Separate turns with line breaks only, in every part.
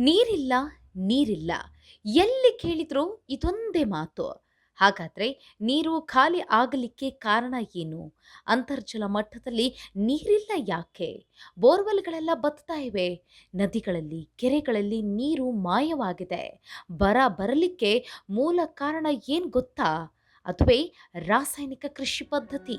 ನೀರಿಲ್ಲ, ನೀರಿಲ್ಲ. ಎಲ್ಲಿ ಕೇಳಿದ್ರೂ ಇದೊಂದೇ ಮಾತು. ಹಾಗಾದ್ರೆ ನೀರು ಖಾಲಿ ಆಗಲಿಕ್ಕೆ ಕಾರಣ ಏನು? ಅಂತರ್ಜಲ ಮಟ್ಟದಲ್ಲಿ ನೀರಿಲ್ಲ ಯಾಕೆ? ಬೋರ್ವೆಲ್‌ಗಳೆಲ್ಲ ಬತ್ತಾ ಇವೆ. ನದಿಗಳಲ್ಲಿ, ಕೆರೆಗಳಲ್ಲಿ ನೀರು ಮಾಯವಾಗಿದೆ. ಬರ ಬರಲಿಕ್ಕೆ ಮೂಲ ಕಾರಣ ಏನ್ ಗೊತ್ತಾ? ಅದುವೇ ರಾಸಾಯನಿಕ ಕೃಷಿ ಪದ್ಧತಿ.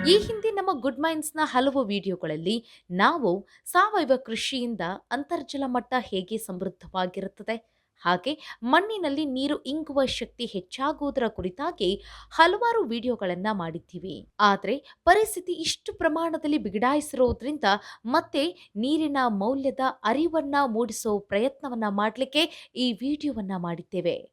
ಈ ಹಿಂದೆ ನಮ್ಮ ಗುಡ್ ಮೈಂಡ್ಸ್‌ನ ಹಲವು ವಿಡಿಯೋಗಳಲ್ಲಿ ನಾವು ಸಾವಯವ ಕೃಷಿಯಿಂದ ಅಂತರ್ಜಲ ಮಟ್ಟ ಹೇಗೆ ಸಮೃದ್ಧವಾಗಿರುತ್ತದೆ, ಹಾಗೆ ಮಣ್ಣಿನಲ್ಲಿ ನೀರು ಇಂಗುವ ಶಕ್ತಿ ಹೆಚ್ಚಾಗುವುದರ ಕುರಿತಾಗಿ ಹಲವಾರು ವಿಡಿಯೋಗಳನ್ನು ಮಾಡಿದ್ದೀವಿ. ಆದರೆ ಪರಿಸ್ಥಿತಿ ಇಷ್ಟು ಪ್ರಮಾಣದಲ್ಲಿ ಬಿಗಡಾಯಿಸಿರೋದ್ರಿಂದ ಮತ್ತೆ ನೀರಿನ ಮೌಲ್ಯದ ಅರಿವನ್ನ ಮೂಡಿಸೋ ಪ್ರಯತ್ನವನ್ನ ಮಾಡಲಿಕ್ಕೆ ಈ ವಿಡಿಯೋವನ್ನ ಮಾಡಿದ್ದೇವೆ.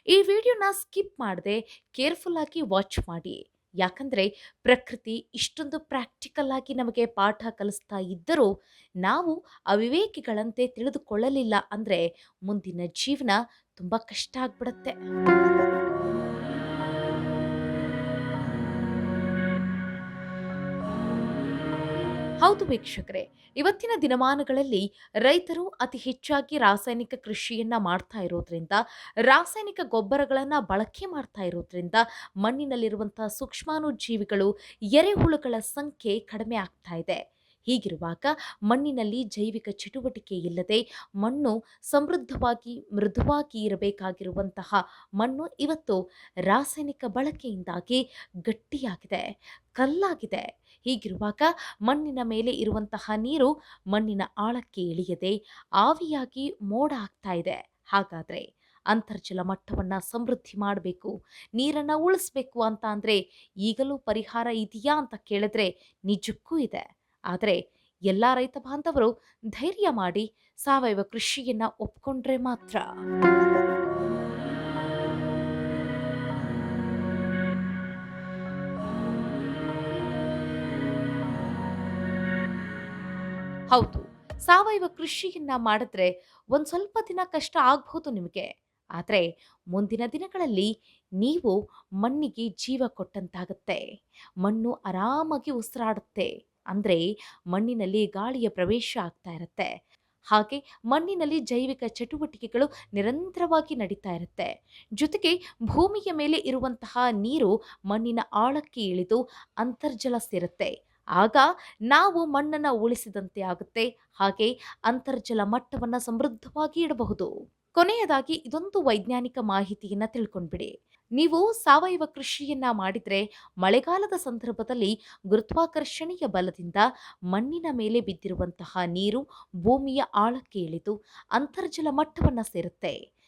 ಈ ವಿಡಿಯೋನ ಸ್ಕಿಪ್ ಮಾಡದೆ ಕೇರ್ಫುಲ್ ಆಗಿ ವಾಚ್ ಮಾಡಿ. ಯಾಕಂದ್ರೆ ಪ್ರಕೃತಿ ಇಷ್ಟೊಂದು ಪ್ರಾಕ್ಟಿಕಲ್ ಆಗಿ ನಮಗೆ ಪಾಠ ಕಲಿಸ್ತಾ ಇದ್ದರೂ ನಾವು ಅವಿವೇಕಿಗಳಂತೆ ತಿಳಿದುಕೊಳ್ಳಲಿಲ್ಲ ಅಂದ್ರೆ ಮುಂದಿನ ಜೀವನ ತುಂಬಾ ಕಷ್ಟ ಆಗ್ಬಿಡತ್ತೆ. ಹೌದು ವೀಕ್ಷಕರೇ, ಇವತ್ತಿನ ದಿನಮಾನಗಳಲ್ಲಿ ರೈತರು ಅತಿ ಹೆಚ್ಚಾಗಿ ರಾಸಾಯನಿಕ ಕೃಷಿಯನ್ನ ಮಾಡ್ತಾ ಇರೋದ್ರಿಂದ, ರಾಸಾಯನಿಕ ಗೊಬ್ಬರಗಳನ್ನ ಬಳಕೆ ಮಾಡ್ತಾ ಇರೋದ್ರಿಂದ ಮಣ್ಣಿನಲ್ಲಿರುವಂತಹ ಸೂಕ್ಷ್ಮಾಣುಜೀವಿಗಳು, ಎರೆಹುಳುಗಳ ಸಂಖ್ಯೆ ಕಡಿಮೆ ಆಗ್ತಾ ಇದೆ. ಹೀಗಿರುವಾಗ ಮಣ್ಣಿನಲ್ಲಿ ಜೈವಿಕ ಚಟುವಟಿಕೆ ಇಲ್ಲದೆ ಮಣ್ಣು ಸಮೃದ್ಧವಾಗಿ ಮೃದುವಾಗಿ ಇರಬೇಕಾಗಿರುವಂತಹ ಮಣ್ಣು ಇವತ್ತು ರಾಸಾಯನಿಕ ಬಳಕೆಯಿಂದಾಗಿ ಗಟ್ಟಿಯಾಗಿದೆ, ಕಲ್ಲಾಗಿದೆ. ಹೀಗಿರುವಾಗ ಮಣ್ಣಿನ ಮೇಲೆ ಇರುವಂತಹ ನೀರು ಮಣ್ಣಿನ ಆಳಕ್ಕೆ ಇಳಿಯದೆ ಆವಿಯಾಗಿ ಮೋಡ ಆಗ್ತಾ ಇದೆ. ಹಾಗಾದ್ರೆ ಅಂತರ್ಜಲ ಮಟ್ಟವನ್ನ ಸಮೃದ್ಧಿ ಮಾಡಬೇಕು, ನೀರನ್ನ ಉಳಿಸ್ಬೇಕು ಅಂತ ಅಂದ್ರೆ ಈಗಲೂ ಪರಿಹಾರ ಇದೆಯಾ ಅಂತ ಕೇಳಿದ್ರೆ ನಿಜಕ್ಕೂ ಇದೆ. ಆದರೆ ಎಲ್ಲ ರೈತ ಬಾಂಧವರು ಧೈರ್ಯ ಮಾಡಿ ಸಾವಯವ ಕೃಷಿಯನ್ನ ಒಪ್ಕೊಂಡ್ರೆ ಮಾತ್ರ. ಹೌದು, ಸಾವಯವ ಕೃಷಿಯನ್ನ ಮಾಡಿದ್ರೆ ಒಂದು ಸ್ವಲ್ಪ ದಿನ ಕಷ್ಟ ಆಗ್ಬಹುದು ನಿಮಗೆ. ಆದರೆ ಮುಂದಿನ ದಿನಗಳಲ್ಲಿ ನೀವು ಮಣ್ಣಿಗೆ ಜೀವ ಕೊಟ್ಟಂತಾಗತ್ತೆ. ಮಣ್ಣು ಆರಾಮಾಗಿ ಉಸಿರಾಡುತ್ತೆ. ಅಂದ್ರೆ ಮಣ್ಣಿನಲ್ಲಿ ಗಾಳಿಯ ಪ್ರವೇಶ ಆಗ್ತಾ ಇರತ್ತೆ. ಹಾಗೆ ಮಣ್ಣಿನಲ್ಲಿ ಜೈವಿಕ ಚಟುವಟಿಕೆಗಳು ನಿರಂತರವಾಗಿ ನಡೀತಾ ಇರುತ್ತೆ. ಜೊತೆಗೆ ಭೂಮಿಯ ಮೇಲೆ ಇರುವಂತಹ ನೀರು ಮಣ್ಣಿನ ಆಳಕ್ಕೆ ಇಳಿದು ಅಂತರ್ಜಲ ಸೇರುತ್ತೆ. ಆಗ ನಾವು ಮಣ್ಣನ್ನು ಉಳಿಸಿದಂತೆ ಆಗುತ್ತೆ. ಹಾಗೆ ಅಂತರ್ಜಲ ಮಟ್ಟವನ್ನು ಸಮೃದ್ಧವಾಗಿ ಇಡಬಹುದು. ಕೊನೆಯದಾಗಿ ಇದೊಂದು ವೈಜ್ಞಾನಿಕ ಮಾಹಿತಿಯನ್ನ ತಿಳ್ಕೊಂಡ್ಬಿಡಿ. ನೀವು ಸಾವಯವ ಕೃಷಿಯನ್ನ ಮಾಡಿದ್ರೆ ಮಳೆಗಾಲದ ಸಂದರ್ಭದಲ್ಲಿ ಗುರುತ್ವಾಕರ್ಷಣೆಯ ಬಲದಿಂದ ಮಣ್ಣಿನ ಮೇಲೆ ಬಿದ್ದಿರುವಂತಹ ನೀರು ಭೂಮಿಯ ಆಳಕ್ಕೆ ಇಳಿದು ಅಂತರ್ಜಲ ಮಟ್ಟವನ್ನ ಸೇರುತ್ತೆ.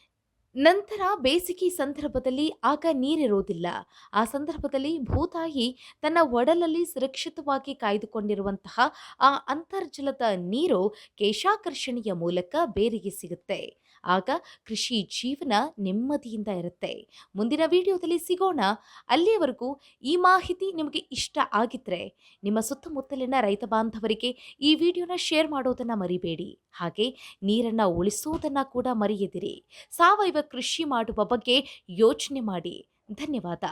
ನಂತರ ಬೇಸಿಗೆ ಸಂದರ್ಭದಲ್ಲಿ ಆಗ ನೀರಿರೋದಿಲ್ಲ. ಆ ಸಂದರ್ಭದಲ್ಲಿ ಭೂತಾಯಿ ತನ್ನ ಒಡಲಲ್ಲಿ ಸುರಕ್ಷಿತವಾಗಿ ಕಾಯ್ದುಕೊಂಡಿರುವಂತಹ ಆ ಅಂತರ್ಜಲದ ನೀರು ಕೇಶಾಕರ್ಷಣೆಯ ಮೂಲಕ ಬೇರಿಗೆ ಸಿಗುತ್ತೆ. ಆಗ ಕೃಷಿ ಜೀವನ ನೆಮ್ಮದಿಯಿಂದ ಇರುತ್ತೆ. ಮುಂದಿನ ವಿಡಿಯೋದಲ್ಲಿ ಸಿಗೋಣ. ಅಲ್ಲಿಯವರೆಗೂ ಈ ಮಾಹಿತಿ ನಿಮಗೆ ಇಷ್ಟ ಆಗಿದ್ರೆ ನಿಮ್ಮ ಸುತ್ತಮುತ್ತಲಿನ ರೈತ ಬಾಂಧವರಿಗೆ ಈ ವಿಡಿಯೋನ ಶೇರ್ ಮಾಡೋದನ್ನ ಮರಿಬೇಡಿ. ಹಾಗೆ ನೀರನ್ನ ಉಳಿಸೋದನ್ನ ಕೂಡ ಮರೆಯದಿರಿ. ಸಾವಯವ ಕೃಷಿ ಮಾಡುವ ಬಗ್ಗೆ ಯೋಚನೆ ಮಾಡಿ. ಧನ್ಯವಾದ.